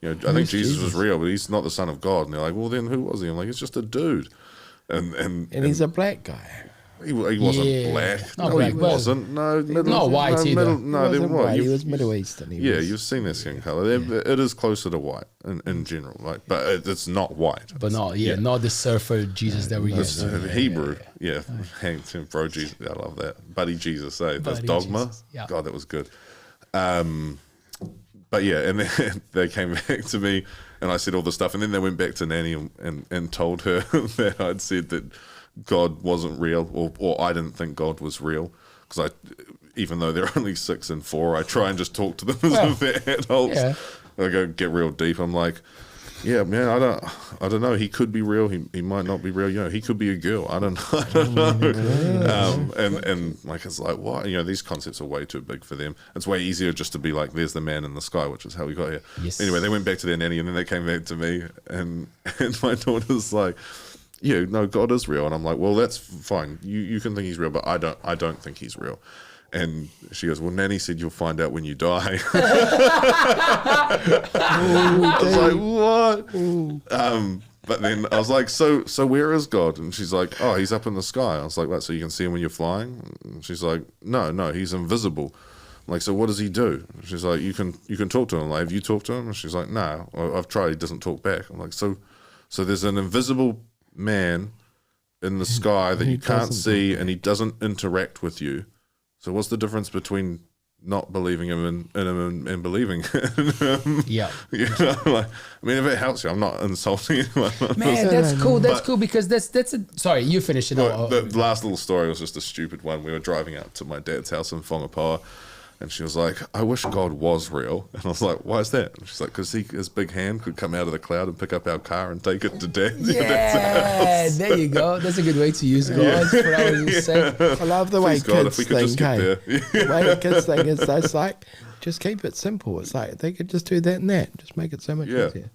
I think Jesus was real, but he's not the Son of God. And they're like, well, then who was he? I'm like, he's just a dude. And he's a black guy. He wasn't black. Not No, black, he but wasn't. No, not white either. No, he they wasn't were. white. He was Middle Eastern. You've seen their skin color. It is closer to white in general, but it's not white. But not the surfer Jesus that we It's used. Hebrew, bro Jesus. I love that. Buddy Jesus, That's Buddy Dogma. Jesus, yeah. God, that was good. But yeah, and then they came back to me, and I said all the stuff, and then they went back to Nanny and told her that I'd said that God wasn't real, or I didn't think God was real, because even though they're only 6 and 4, I try and just talk to them as if they're adults. Yeah. I go get real deep. I'm like, yeah, man, I don't know. He could be real. He might not be real. He could be a girl. I don't know. And like, it's like, what? These concepts are way too big for them. It's way easier just to be like, there's the man in the sky, which is how we got here. Yes. Anyway, they went back to their nanny, and then they came back to me, and my daughter's like, no, God is real. And I'm like, well, that's fine. You can think he's real, but I don't think he's real. And she goes, well, Nanny said you'll find out when you die. I was like, what? But then I was like, so where is God? And she's like, oh, he's up in the sky. I was like, what, so you can see him when you're flying? And she's like, no, he's invisible. I'm like, so what does he do? She's like, you can talk to him. Like, have you talked to him? And she's like, no, I've tried. He doesn't talk back. I'm like, so there's an invisible man in the sky that you can't see, and he doesn't interact with you. So what's the difference between not believing him and believing him? Yeah. I mean, if it helps you, I'm not insulting anyone. Man, that's cool. That's cool, because that's sorry, you finish it. The last little story was just a stupid one. We were driving out to my dad's house in Whangapawa, and she was like, I wish God was real. And I was like, why is that? And she's like, because his big hand could come out of the cloud and pick up our car and take it to Dad's. Yeah, there you go. That's a good way to use God. That's what I was just saying. I love the way Please God, kids if we could just think. get there. The way kids think is it's like, just keep it simple. It's like they could just do that and that. Just make it so much easier.